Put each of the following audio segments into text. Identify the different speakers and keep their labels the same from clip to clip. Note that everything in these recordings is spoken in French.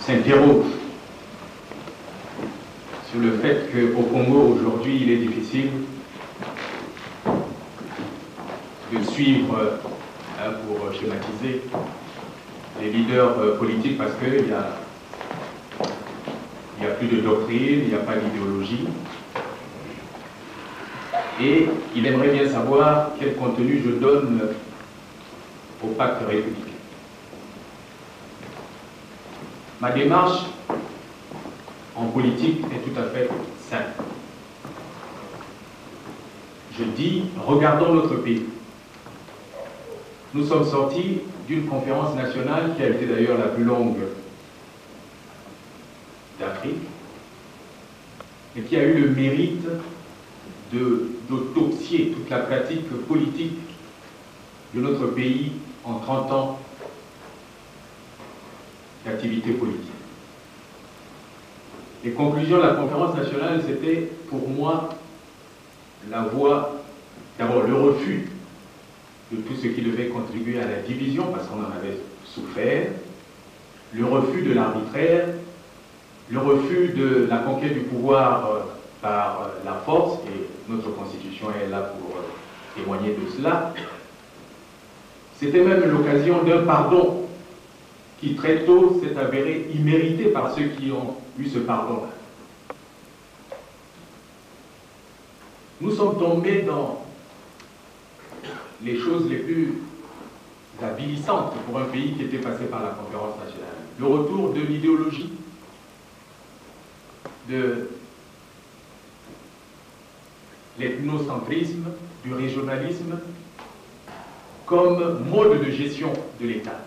Speaker 1: s'interroge sur le fait qu'au Congo, aujourd'hui, il est difficile de suivre, pour schématiser, les leaders politiques parce qu'il n'y a plus de doctrine, il n'y a pas d'idéologie. Et il aimerait bien savoir quel contenu je donne au pacte républicain. Ma démarche en politique est tout à fait simple. Je dis, regardons notre pays. Nous sommes sortis d'une conférence nationale qui a été d'ailleurs la plus longue d'Afrique et qui a eu le mérite d'autopsier toute la pratique politique de notre pays en 30 ans d'activité politique. Les conclusions de la conférence nationale, c'était pour moi la voie, d'abord le refus de tout ce qui devait contribuer à la division, parce qu'on en avait souffert, le refus de l'arbitraire, le refus de la conquête du pouvoir par la force, et notre Constitution est là pour témoigner de cela. C'était même l'occasion d'un pardon qui très tôt s'est avéré immérité par ceux qui ont eu ce pardon-là. Nous sommes tombés dans les choses les plus avilissantes pour un pays qui était passé par la conférence nationale. Le retour de l'idéologie, de l'ethnocentrisme, du régionalisme, comme mode de gestion de l'État.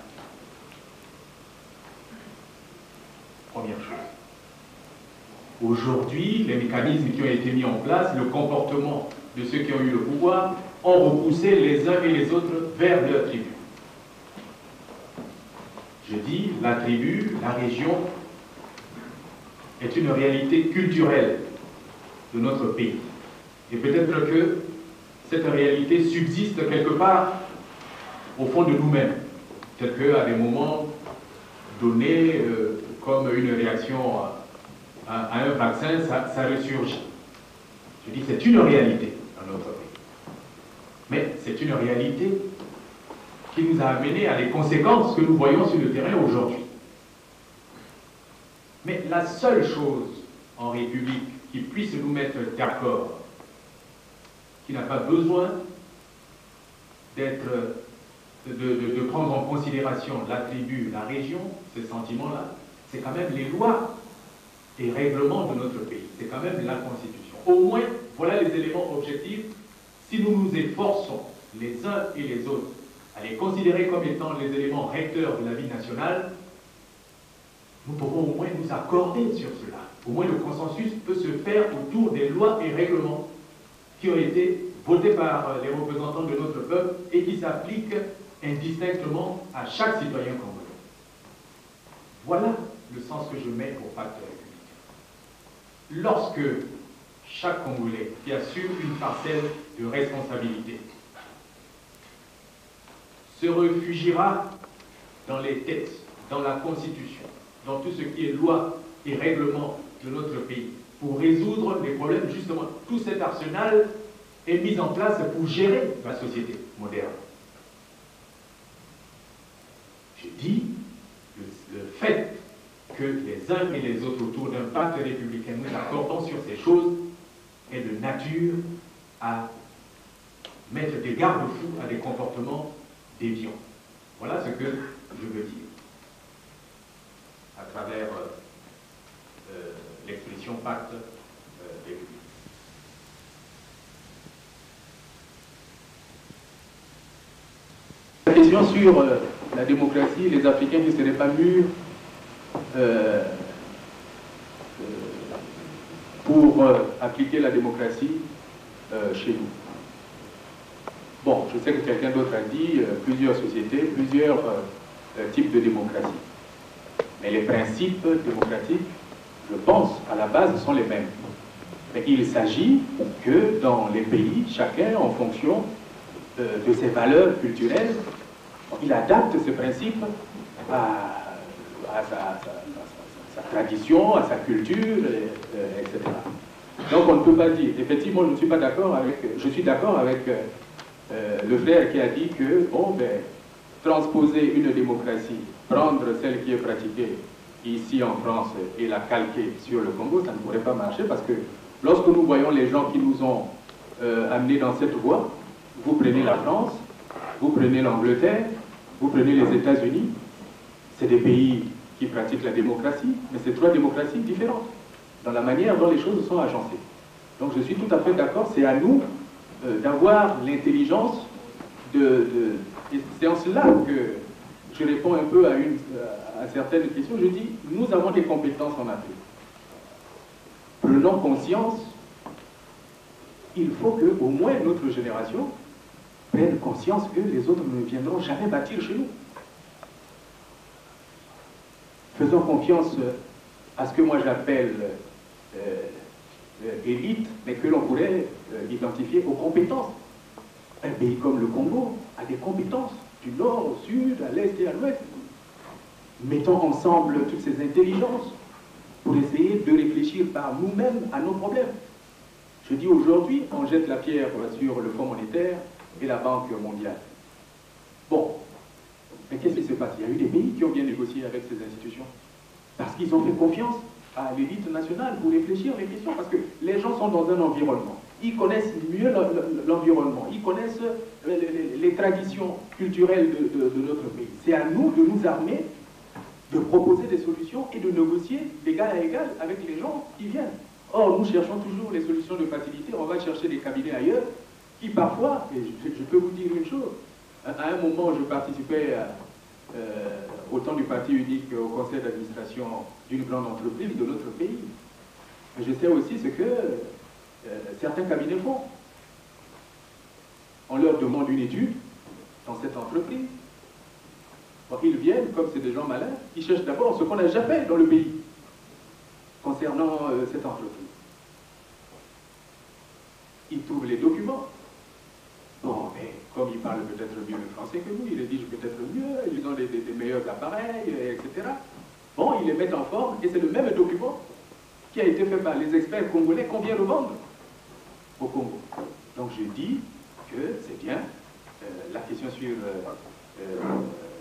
Speaker 1: Première chose. Aujourd'hui, les mécanismes qui ont été mis en place, le comportement de ceux qui ont eu le pouvoir, ont repoussé les uns et les autres vers leur tribu. Je dis, la tribu, la région, est une réalité culturelle de notre pays. Et peut-être que cette réalité subsiste quelque part au fond de nous-mêmes. Peut-être qu'à des moments donnés, comme une réaction à un vaccin, ça ressurgit. Je dis, c'est une réalité dans notre pays. Mais c'est une réalité qui nous a amené à les conséquences que nous voyons sur le terrain aujourd'hui. Mais la seule chose en République qui puisse nous mettre d'accord, qui n'a pas besoin d'être, de prendre en considération la tribu, la région, ces sentiments-là, c'est quand même les lois et règlements de notre pays. C'est quand même la Constitution. Au moins, voilà les éléments objectifs. Si nous nous efforçons, les uns et les autres, à les considérer comme étant les éléments recteurs de la vie nationale, nous pouvons au moins nous accorder sur cela. Au moins le consensus peut se faire autour des lois et règlements qui ont été votés par les représentants de notre peuple et qui s'appliquent indistinctement à chaque citoyen congolais. Voilà le sens que je mets au pacte républicain. Lorsque chaque Congolais qui assume une parcelle de responsabilité se réfugiera dans les textes, dans la Constitution, dans tout ce qui est loi et règlement de notre pays, pour résoudre les problèmes, justement, tout cet arsenal est mis en place pour gérer la société moderne. Je dis, le fait que les uns et les autres autour d'un pacte républicain nous accordons sur ces choses est de nature à mettre des garde-fous à des comportements déviants. Voilà ce que je veux dire à travers l'expression pacte républicain. La question sur la démocratie, les Africains ne seraient pas mûrs pour appliquer la démocratie chez nous. Bon, je sais que quelqu'un d'autre a dit plusieurs sociétés, plusieurs types de démocratie. Mais les principes démocratiques, je pense, à la base, sont les mêmes. Mais il s'agit que dans les pays, chacun, en fonction de ses valeurs culturelles, il adapte ce principe à
Speaker 2: sa tradition, à sa culture, etc. Donc on ne peut pas dire, effectivement je ne suis pas d'accord avec, je suis d'accord avec le frère qui a dit que, bon ben, transposer une démocratie, prendre celle qui est pratiquée ici en France et la calquer sur le Congo, ça ne pourrait pas marcher parce que lorsque nous voyons les gens qui nous ont amenés dans cette voie, vous prenez la France, vous prenez l'Angleterre, vous prenez les États-Unis, c'est des pays qui pratiquent la démocratie, mais c'est trois démocraties différentes dans la manière dont les choses sont agencées. Donc je suis tout à fait d'accord, c'est à nous d'avoir l'intelligence c'est en cela que je réponds un peu à certaines questions. Je dis, nous avons des compétences en Afrique. Prenons conscience, il faut qu'au moins notre génération prenne conscience que les autres ne viendront jamais bâtir chez nous. Faisons confiance à ce que moi j'appelle élite, mais que l'on pourrait identifier aux compétences. Un pays comme le Congo a des compétences du nord au sud, à l'est et à l'ouest. Mettons ensemble toutes ces intelligences pour essayer de réfléchir par nous-mêmes à nos problèmes. Je dis aujourd'hui, on jette la pierre sur le Fonds monétaire et la Banque mondiale. Bon, mais qu'est-ce qui se passe? Il y a eu des pays qui ont bien négocié avec ces institutions. Parce qu'ils ont fait confiance à l'élite nationale pour réfléchir les questions. Parce que les gens sont dans un environnement. Ils connaissent mieux l'environnement. Ils connaissent les traditions culturelles de notre pays. C'est à nous de nous armer, de proposer des solutions et de négocier d'égal à égal avec les gens qui viennent. Or, nous cherchons toujours les solutions de facilité. On va chercher des cabinets ailleurs qui parfois, et je peux vous dire une chose, à un moment, je participais au temps du parti unique au conseil d'administration d'une grande entreprise de notre pays. Je sais aussi ce que certains cabinets font. On leur demande une étude dans cette entreprise. Bon, ils viennent, comme c'est des gens malins, ils cherchent d'abord ce qu'on n'a déjà fait dans le pays concernant cette entreprise. Ils trouvent les documents. Bon, mais comme ils parlent peut-être mieux le français que nous, ils rédigent peut-être mieux, ils ont des meilleurs appareils, etc. Bon, ils les mettent en forme, et c'est le même document qui a été fait par les experts congolais qu'on vient revendre au Congo. Donc je dis que c'est bien la question sur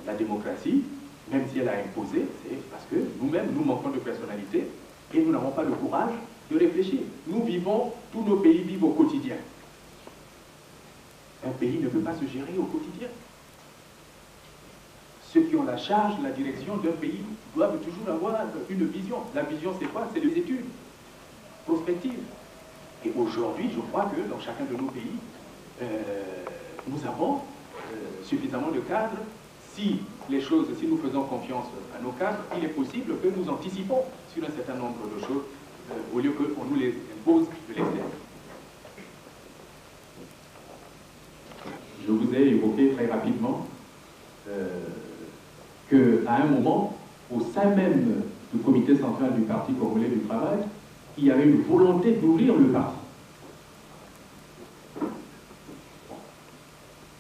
Speaker 2: la démocratie, même si elle a imposé, c'est parce que nous-mêmes, nous manquons de personnalité et nous n'avons pas le courage de réfléchir. Nous vivons, tous nos pays vivent au quotidien. Un pays ne peut pas se gérer au quotidien. Ceux qui ont la charge, la direction d'un pays doivent toujours avoir une vision. La vision, c'est quoi? C'est les études prospectives. Et aujourd'hui, je crois que dans chacun de nos pays, nous avons suffisamment de cadres. Si nous faisons confiance à nos cadres, il est possible que nous anticipons sur un certain nombre de choses au lieu qu'on nous les impose de l'extérieur. Je vous ai évoqué très rapidement qu'à un moment, au sein même du comité central du Parti congolais du travail, il y avait une volonté d'ouvrir le parti.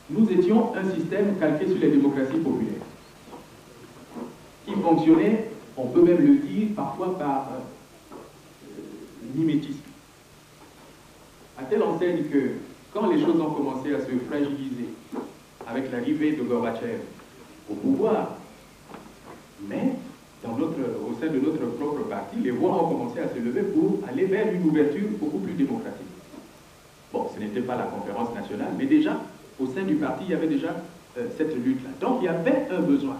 Speaker 2: Nous étions un système calqué sur les démocraties populaires, qui fonctionnait, on peut même le dire, parfois par mimétisme. À telle enseigne que, quand les choses ont commencé à se fragiliser, avec l'arrivée de Gorbatchev au pouvoir, mais au sein de notre propre parti, les voix ont commencé à se lever pour aller vers une ouverture beaucoup plus démocratique. Bon, ce n'était pas la conférence nationale, mais déjà, au sein du parti, il y avait déjà cette lutte-là. Donc, il y avait un besoin.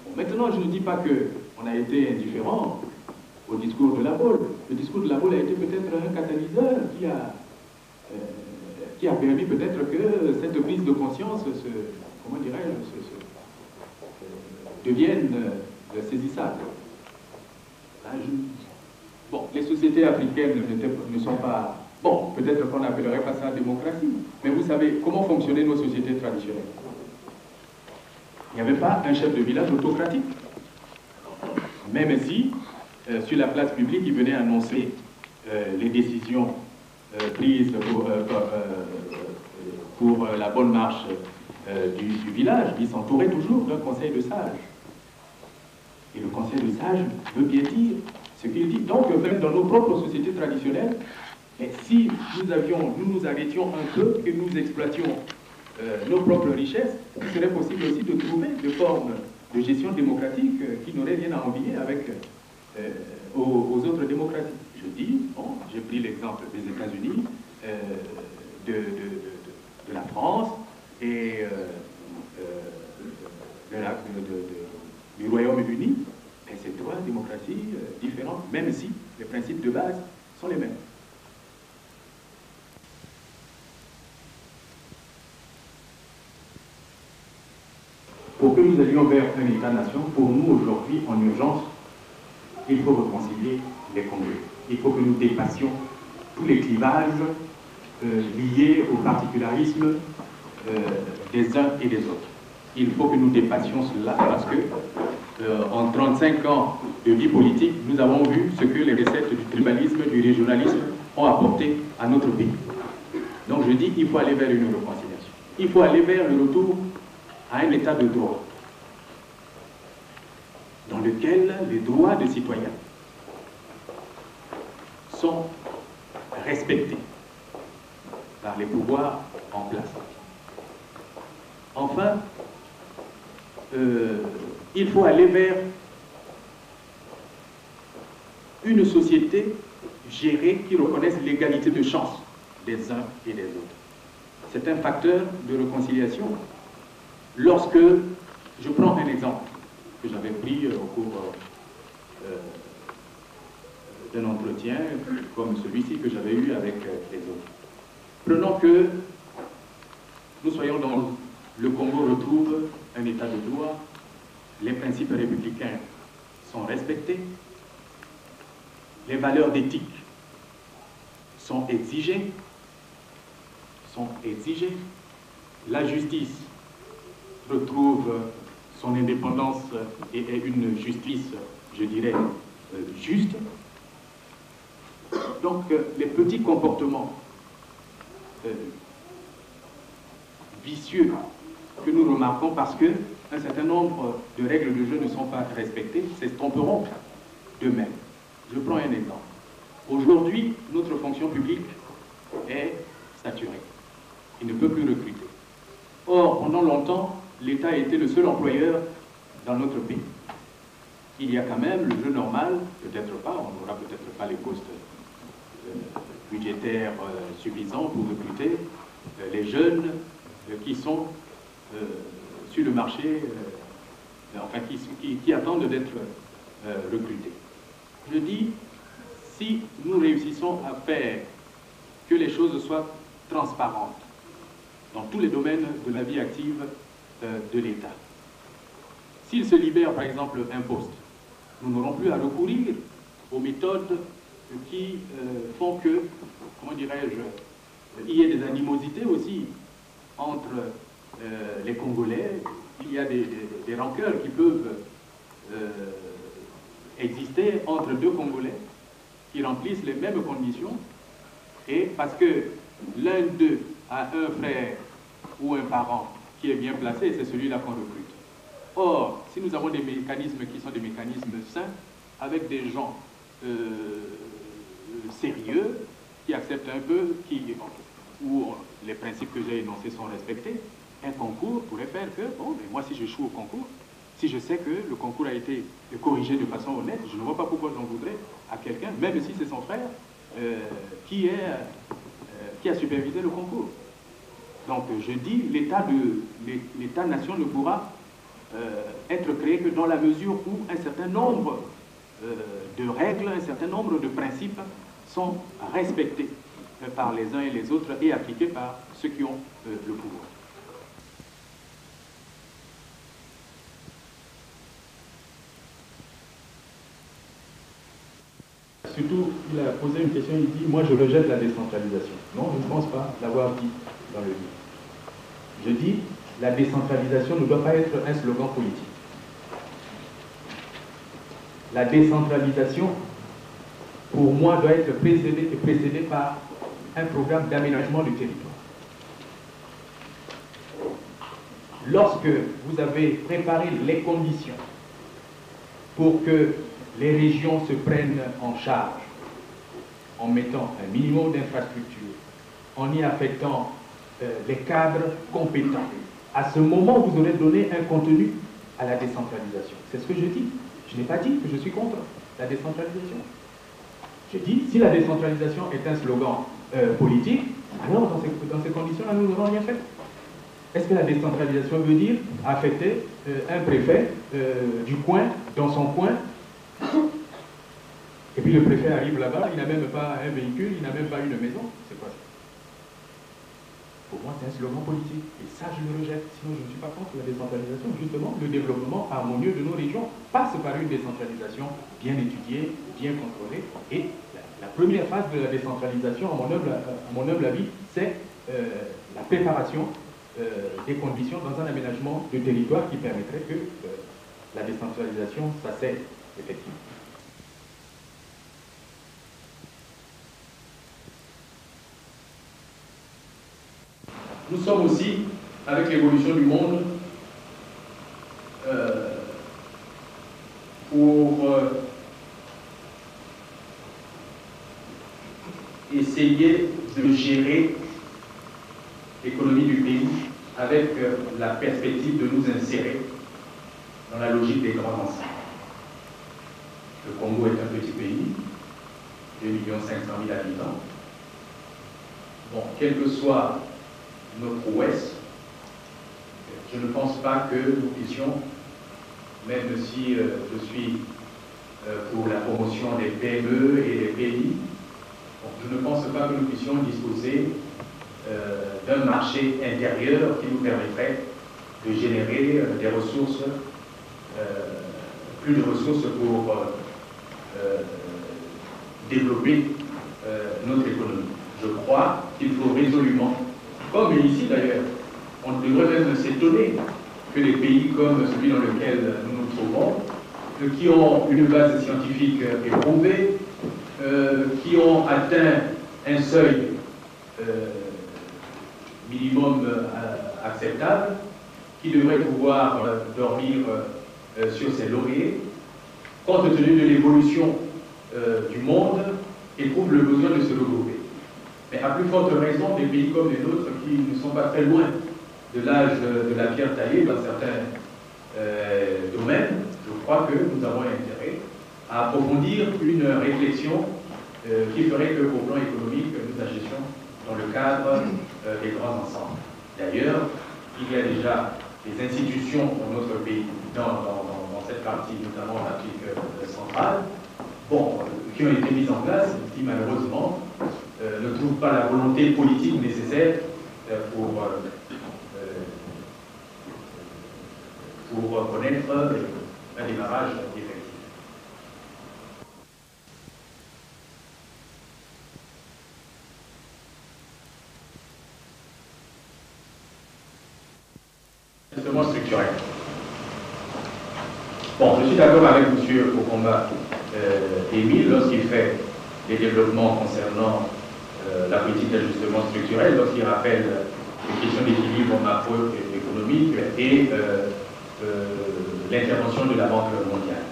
Speaker 2: Bon, maintenant, je ne dis pas qu'on a été indifférent au discours de La Baule. Le discours de La Baule a été peut-être un catalyseur qui a permis peut-être que cette prise de conscience comment dirais-je, devienne saisissable. Bon, les sociétés africaines ne sont pas... Bon, peut-être qu'on n'appellerait pas ça démocratie, mais vous savez comment fonctionnaient nos sociétés traditionnelles. Il n'y avait pas un chef de village autocratique. Même si, sur la place publique, il venait annoncer les décisions prises pour la bonne marche du village, il s'entourait toujours d'un conseil de sages. Et le conseil de sages veut bien dire ce qu'il dit. Donc, même dans nos propres sociétés traditionnelles, et si nous nous arrêtions un peu, que nous exploitions nos propres richesses, il serait possible aussi de trouver des formes de gestion démocratique qui n'auraient rien à envier avec aux autres démocraties. Je dis, bon, j'ai pris l'exemple des États-Unis, de la France et du Royaume-Uni, et c'est trois démocraties différentes, même si les principes de base sont les mêmes. Pour que nous allions vers un État-nation, pour nous aujourd'hui, en urgence, il faut réconcilier les Congolais. Il faut que nous dépassions tous les clivages liés au particularisme des uns et des autres. Il faut que nous dépassions cela parce que en 35 ans de vie politique, nous avons vu ce que les recettes du tribalisme, du régionalisme ont apporté à notre pays. Donc je dis qu'il faut aller vers une réconciliation. Il faut aller vers le retour à un état de droit dans lequel les droits des citoyens sont respectés par les pouvoirs en place. Enfin, il faut aller vers une société gérée qui reconnaisse l'égalité de chance des uns et des autres. C'est un facteur de réconciliation. Lorsque, je prends un exemple que j'avais pris au cours d'un entretien comme celui-ci que j'avais eu avec les autres. Prenons que nous soyons dans le Congo retrouve un état de droit, les principes républicains sont respectés, les valeurs d'éthique sont exigées, la justice retrouve son indépendance et est une justice, je dirais, juste. Donc, les petits comportements vicieux que nous remarquons parce qu'un certain nombre de règles de jeu ne sont pas respectées s'estomperont d'eux-mêmes. Je prends un exemple. Aujourd'hui, notre fonction publique est saturée. Il ne peut plus recruter. Or, pendant longtemps, l'État a été le seul employeur dans notre pays. Il y a quand même le jeu normal, peut-être pas, on n'aura peut-être pas les postes budgétaires suffisants pour recruter les jeunes qui sont sur le marché, enfin qui attendent d'être recrutés. Je dis, si nous réussissons à faire que les choses soient transparentes dans tous les domaines de la vie active de l'État. S'il se libère, par exemple, un poste, nous n'aurons plus à recourir aux méthodes qui font que, comment dirais-je, il y ait des animosités aussi entre les Congolais. Il y a des rancœurs qui peuvent exister entre deux Congolais qui remplissent les mêmes conditions et parce que l'un d'eux a un frère ou un parent qui est bien placé, c'est celui-là qu'on recrute. Or, si nous avons des mécanismes qui sont des mécanismes sains, avec des gens sérieux, qui acceptent un peu, où les principes que j'ai énoncés sont respectés, un concours pourrait faire que, bon, mais moi si j'échoue au concours, si je sais que le concours a été corrigé de façon honnête, je ne vois pas pourquoi j'en voudrais à quelqu'un, même si c'est son frère, qui a supervisé le concours. Donc je dis, l'État-nation ne pourra être créé que dans la mesure où un certain nombre de règles, un certain nombre de principes sont respectés par les uns et les autres et appliqués par ceux qui ont le pouvoir.
Speaker 3: Surtout, il a posé une question, il dit « Moi, je rejette la décentralisation ». Non, je ne pense pas l'avoir dit dans le livre. Je dis « La décentralisation ne doit pas être un slogan politique. La décentralisation, pour moi, doit être précédée par un programme d'aménagement du territoire. Lorsque vous avez préparé les conditions pour que les régions se prennent en charge en mettant un minimum d'infrastructures, en y affectant les cadres compétents. À ce moment, vous aurez donné un contenu à la décentralisation. C'est ce que je dis. Je n'ai pas dit que je suis contre la décentralisation. Je dis, si la décentralisation est un slogan politique, alors dans ces conditions-là, nous n'aurons rien fait. Est-ce que la décentralisation veut dire affecter un préfet du coin, dans son coin, et puis le préfet arrive là-bas, il n'a même pas un véhicule, il n'a même pas une maison? C'est quoi ça? Pour moi, c'est un slogan politique. Et ça, je le rejette. Sinon, je ne suis pas contre la décentralisation. Justement, le développement harmonieux de nos régions passe par une décentralisation bien étudiée, bien contrôlée. Et la première phase de la décentralisation, à mon humble avis, c'est la préparation des conditions dans un aménagement de territoire qui permettrait que la décentralisation s'assèche effectivement.
Speaker 1: Nous sommes aussi, avec l'évolution du monde, pour essayer de gérer l'économie du pays avec la perspective de nous insérer dans la logique des grands ensembles. Le Congo est un petit pays, 2,5 millions d'habitants. Bon, quel que soit notre ouest, je ne pense pas que nous puissions, même si je suis pour la promotion des PME et des PMI, bon, je ne pense pas que nous puissions disposer d'un marché intérieur qui nous permettrait de générer des ressources, plus de ressources pour développer notre économie. Je crois qu'il faut résolument, comme ici d'ailleurs, on devrait même s'étonner que des pays comme celui dans lequel nous nous trouvons, qui ont une base scientifique éprouvée, qui ont atteint un seuil minimum acceptable, qui devrait pouvoir dormir sur ses lauriers, compte tenu de l'évolution du monde, éprouvent le besoin de se regrouper. Mais à plus forte raison, des pays comme les nôtres qui ne sont pas très loin de l'âge de la pierre taillée dans certains domaines, je crois que nous avons intérêt à approfondir une réflexion qui ferait qu'au plan économique, nous agissions dans le cadre des grands ensembles. D'ailleurs, il y a déjà des institutions dans notre pays, dans cette partie, notamment en Afrique centrale, bon, qui ont été mises en place, qui malheureusement ne trouvent pas la volonté politique nécessaire pour connaître un démarrage effectif. Justement structurel. Bon, je suis d'accord avec M. Okomba Émile lorsqu'il fait les développements concernant la politique d'ajustement structurel, lorsqu'il rappelle les questions d'équilibre macroéconomique et l'intervention de la Banque mondiale.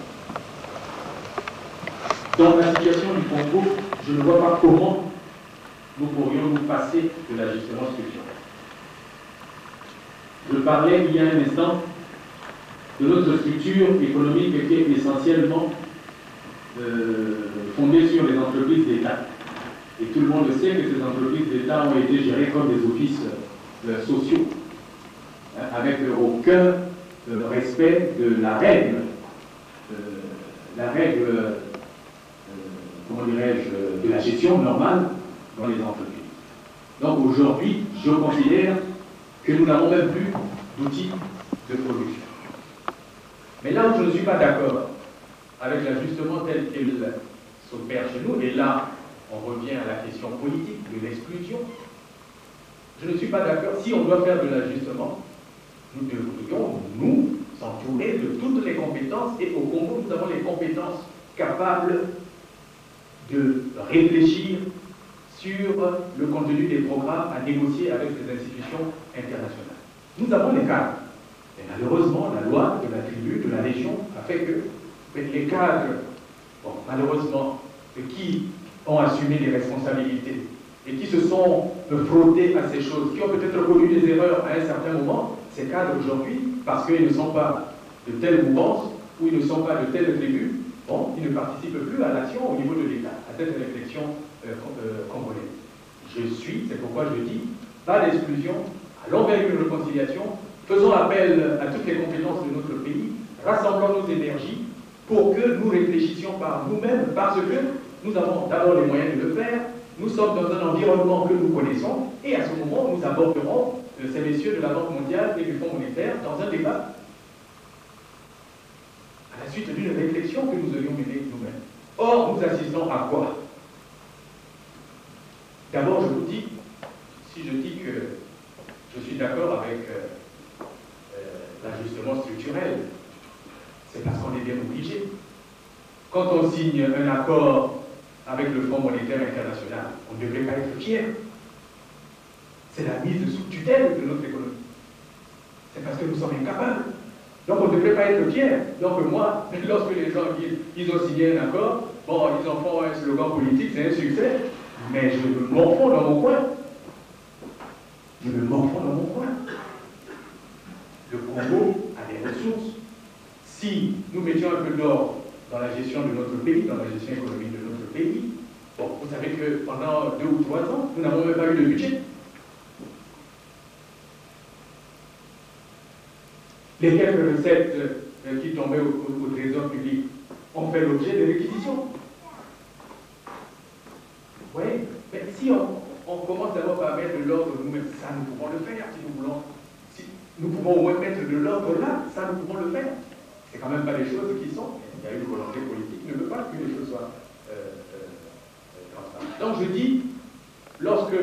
Speaker 1: Dans la situation du Congo, je ne vois pas comment nous pourrions nous passer de l'ajustement structurel. Je parlais il y a un instant de notre structure économique qui est essentiellement fondée sur les entreprises d'État. Et tout le monde sait que ces entreprises d'État ont été gérées comme des offices sociaux, hein, avec aucun respect de la règle, comment dirais-je, de la gestion normale dans les entreprises. Donc aujourd'hui, je considère que nous n'avons même plus d'outils de production. Mais là où je ne suis pas d'accord avec l'ajustement tel qu'il s'opère chez nous, et là on revient à la question politique de l'exclusion, je ne suis pas d'accord. Si on doit faire de l'ajustement, nous devrions nous s'entourer de toutes les compétences, et au Congo nous avons les compétences capables de réfléchir sur le contenu des programmes à négocier avec les institutions internationales. Nous avons les cadres. Et malheureusement, la loi de la tribu, de la région, a fait que
Speaker 3: Mais les cadres, bon, malheureusement, qui ont assumé les responsabilités et qui se sont frottés à ces choses, qui ont peut-être connu des erreurs à un certain moment, ces cadres aujourd'hui, parce qu'ils ne sont pas de telle mouvance ou ils ne sont pas de telle tribu, bon, ils ne participent plus à l'action au niveau de l'État, à cette réflexion congolaise. C'est pourquoi je dis, pas d'exclusion, allons vers une réconciliation, faisons appel à toutes les compétences de notre pays, rassemblons nos énergies pour que nous réfléchissions par nous-mêmes, parce que nous avons d'abord les moyens de le faire, nous sommes dans un environnement que nous connaissons, et à ce moment, nous aborderons ces messieurs de la Banque mondiale et du Fonds monétaire dans un débat, à la suite d'une réflexion que nous aurions menée nous-mêmes. Or, nous assistons à quoi? D'abord, je vous dis, si je dis que je suis d'accord avec l'ajustement structurel, c'est parce qu'on est bien obligé. Quand on signe un accord avec le Fonds monétaire international, on ne devrait pas être fier. C'est la mise sous tutelle de notre économie. C'est parce que nous sommes incapables. Donc on ne devrait pas être fier. Donc moi, lorsque les gens disent qu'ils ont signé un accord, bon, ils en font un slogan politique, c'est un succès, mais je me morfonds dans mon coin. Je me morfonds dans mon coin. Le Congo a des ressources. Si nous mettions un peu d'ordre dans la gestion de notre pays, dans la gestion économique de notre pays, bon, vous savez que pendant 2 ou 3 ans, nous n'avons même pas eu de budget. Les quelques recettes qui tombaient au trésor public ont fait l'objet de réquisitions. Oui, mais si on commence d'abord par mettre de l'ordre nous-mêmes, ça nous pouvons le faire si nous voulons. Si nous pouvons au moins mettre de l'ordre là, ça nous pouvons le faire. C'est quand même pas des choses qui sont. Il y a une volonté politique qui ne veut pas que les choses soient transparentes. Donc je dis, lorsque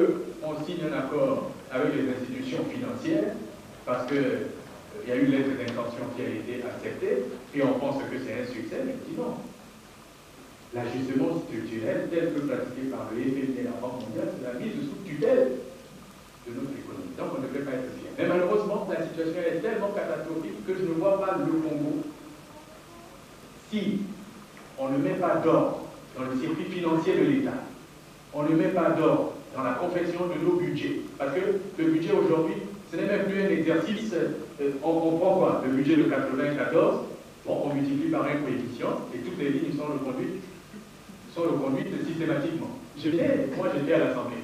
Speaker 3: on signe un accord avec les institutions financières, parce que il y a une lettre d'intention qui a été acceptée, et on pense que c'est un succès, mais dis non. L'ajustement structurel, tel que pratiqué par le FMI et la Banque mondiale, c'est la mise sous tutelle de notre économie. Donc on ne devrait pas être fier. Mais malheureusement, la situation est tellement catastrophique que je ne vois pas le Congo. Si on ne met pas d'ordre dans le circuit financier de l'État, on ne met pas d'ordre dans la confection de nos budgets, parce que le budget aujourd'hui, ce n'est même plus un exercice, on comprend quoi? Le budget de 94, bon, on multiplie par un coefficient et toutes les lignes sont reconduites systématiquement. Moi j'étais à l'Assemblée,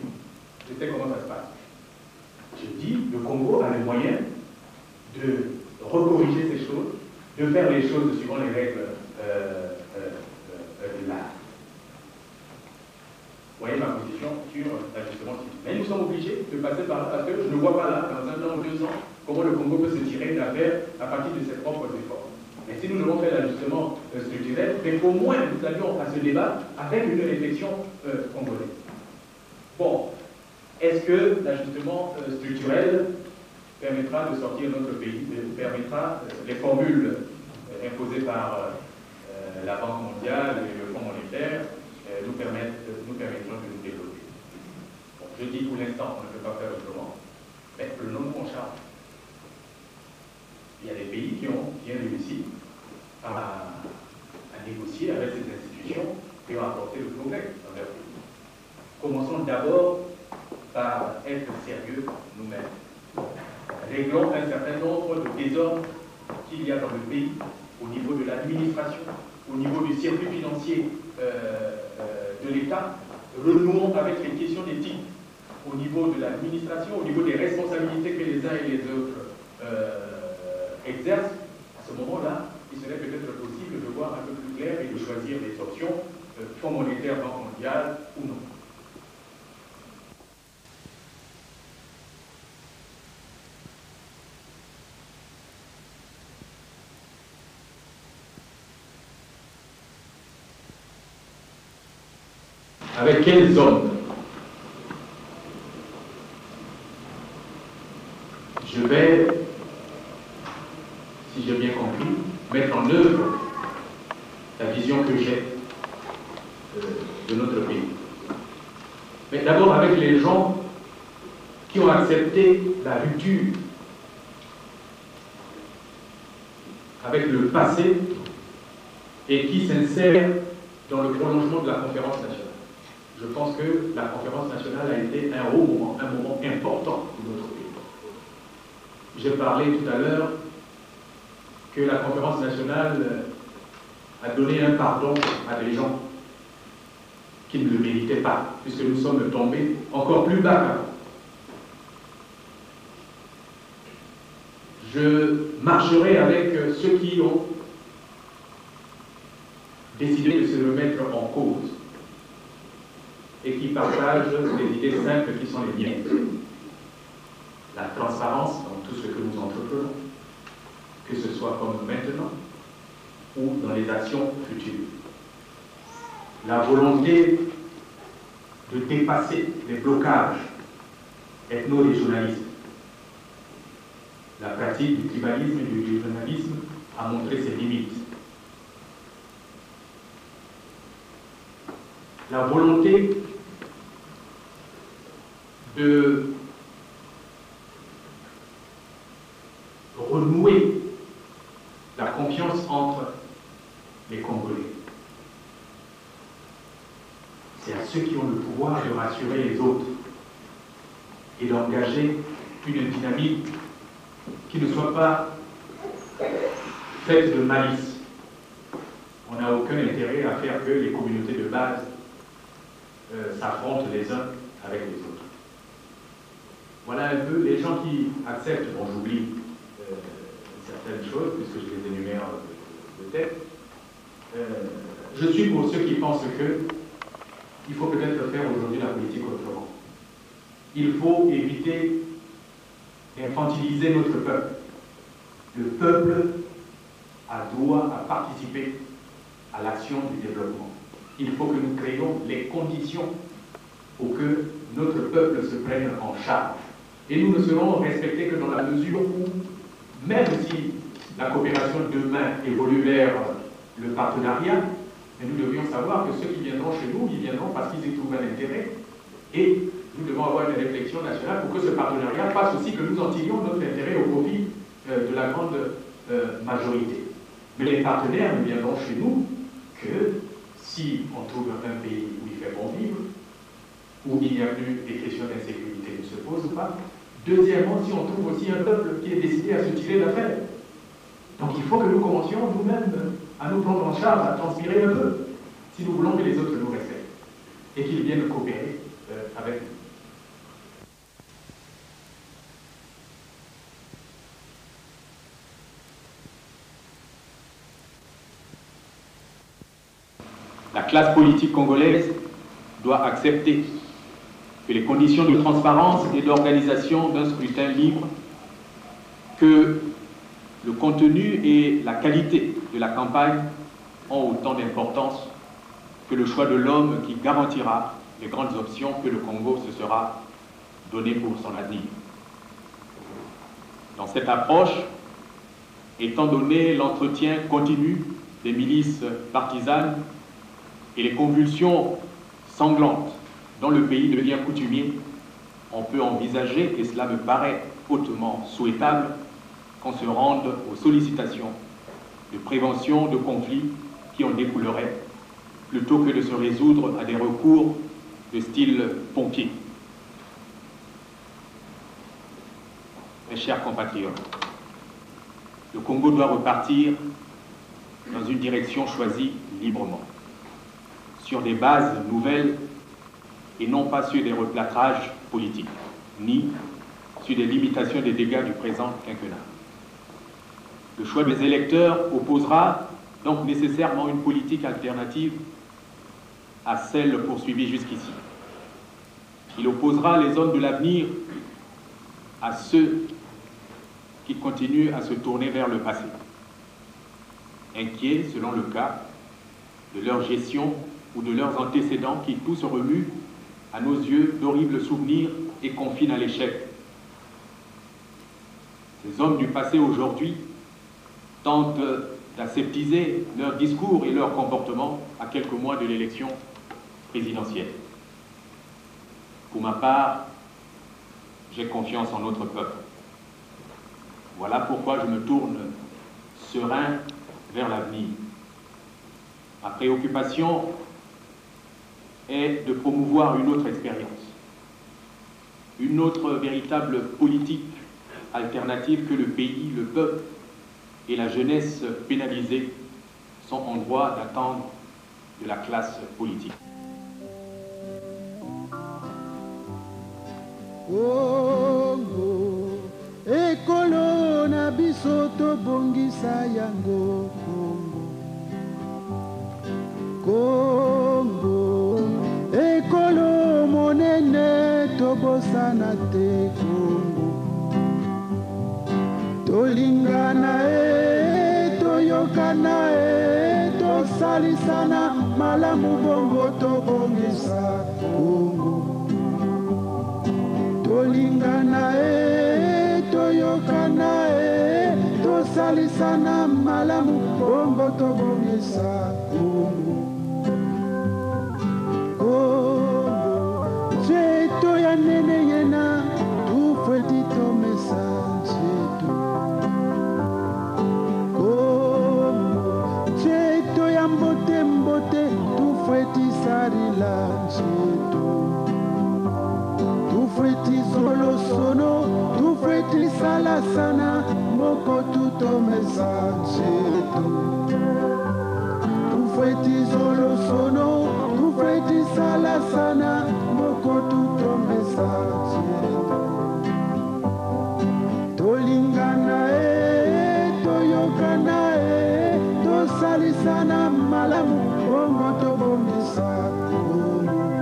Speaker 3: je sais comment ça se passe. Je dis, le Congo a les moyens de recorriger ces choses, de faire les choses suivant les règles de l'art. Vous voyez ma position sur l'ajustement civil. Mais nous sommes obligés de passer par là parce que je ne vois pas là, dans 1 an ou 2 ans, comment le Congo peut se tirer d'affaire à partir de ses propres efforts. Mais si nous devons faire l'ajustement structurel, mais au moins nous allions à ce débat avec une réflexion congolaise. Bon, est-ce que l'ajustement structurel permettra de sortir notre pays, permettra les formules imposées par la Banque mondiale et le Fonds monétaire nous permettront de nous développer. Bon, je dis pour l'instant, on ne peut pas faire autrement, mais prenons en charge. Il y a des pays qui ont bien réussi à négocier avec ces institutions et ont apporté le progrès dans leur pays. Commençons d'abord par être sérieux nous-mêmes. Réglons un certain nombre de désordres qu'il y a dans le pays au niveau de l'administration, au niveau du circuit financier de l'État. Renouons avec les questions d'éthique au niveau de l'administration, au niveau des responsabilités que les uns et les autres exercent. À ce moment-là, il serait peut-être possible de voir un peu plus clair et de choisir les options Fonds monétaire, Banque mondiale ou non. Avec quels hommes je vais, si j'ai bien compris, mettre en œuvre la vision que j'ai de notre pays. Mais d'abord avec les gens qui ont accepté la rupture avec le passé et qui s'insère dans le prolongement de la conférence nationale. Je pense que la conférence nationale a été un moment important pour notre pays. J'ai parlé tout à l'heure que la conférence nationale a donné un pardon à des gens qui ne le méritaient pas, puisque nous sommes tombés encore plus bas qu'avant. Je marcherai avec ceux qui ont décidé de se remettre en cause et qui partagent des idées simples qui sont les miennes. La transparence dans tout ce que nous entreprenons, que ce soit comme maintenant ou dans les actions futures. La volonté de dépasser les blocages ethno-régionalistes. La pratique du tribalisme et du régionalisme a montré ses limites. La volonté de renouer la confiance entre les Congolais. C'est à ceux qui ont le pouvoir de rassurer les autres et d'engager une dynamique qui ne soit pas faite de malice. On n'a aucun intérêt à faire que les communautés de base s'affrontent les uns avec les autres. Voilà un peu les gens qui acceptent, bon j'oublie certaines choses puisque je les énumère de tête. Je suis pour ceux qui pensent que il faut peut-être faire aujourd'hui la politique autrement. Il faut éviter d'infantiliser notre peuple. Le peuple a droit à participer à l'action du développement. Il faut que nous créions les conditions pour que notre peuple se prenne en charge. Et nous ne serons respectés que dans la mesure où, même si la coopération demain évolue vers le partenariat, mais nous devions savoir que ceux qui viendront chez nous, ils viendront parce qu'ils y trouvent un intérêt. Et nous devons avoir une réflexion nationale pour que ce partenariat fasse aussi que nous en tirions notre intérêt au profit de la grande majorité. Mais les partenaires ne viendront chez nous que si on trouve un pays où il fait bon vivre, où il n'y a plus des questions d'insécurité ne se posent pas. Deuxièmement, si on trouve aussi un peuple qui est décidé à se tirer d'affaire. Donc il faut que nous commencions nous-mêmes à nous prendre en charge, à transpirer un peu, si nous voulons que les autres nous respectent et qu'ils viennent coopérer avec nous. La classe politique congolaise doit accepter que les conditions de transparence et d'organisation d'un scrutin libre, que le contenu et la qualité de la campagne ont autant d'importance que le choix de l'homme qui garantira les grandes options que le Congo se sera donné pour son avenir. Dans cette approche, étant donné l'entretien continu des milices partisanes et les convulsions sanglantes dont le pays devient coutumier, on peut envisager, et cela me paraît hautement souhaitable, qu'on se rende aux sollicitations de prévention de conflits qui en découleraient, plutôt que de se résoudre à des recours de style pompier. Mes chers compatriotes, le Congo doit repartir dans une direction choisie librement, sur des bases nouvelles et non pas sur des replâtrages politiques, ni sur des limitations des dégâts du présent quinquennat. Le choix des électeurs opposera donc nécessairement une politique alternative à celle poursuivie jusqu'ici. Il opposera les hommes de l'avenir à ceux qui continuent à se tourner vers le passé, inquiets, selon le cas, de leur gestion ou de leurs antécédents qui tous remuent à nos yeux d'horribles souvenirs et confinent à l'échec. Ces hommes du passé aujourd'hui tentent d'aseptiser leur discours et leur comportement à quelques mois de l'élection présidentielle. Pour ma part, j'ai confiance en notre peuple. Voilà pourquoi je me tourne serein vers l'avenir.
Speaker 1: Ma préoccupation est de promouvoir une autre expérience, une autre véritable politique alternative que le pays, le peuple et la jeunesse pénalisée sont en droit d'attendre de la classe politique.
Speaker 4: Congo, ekolo na biso tobongisa yango Congo. Congo, ekolo monene tobosana te Congo. Tolingana toyokana tosalisana malamu bongo tobongisa Congo. Tolingana toyokana tosalisana malamu bongo tobongisa Congo. Congo, cheto ya nene yena tufetito message cheto. Congo, cheto ya mbote mbote tufetisarila cheto. Tufreti solo sono, tufreti salasana, moko tuto messageto. Tufreti solo sono, tufreti salasana, moko tuto messageto. Tolingana toyokana tosalisana malamu, bongo tobongisa Congo.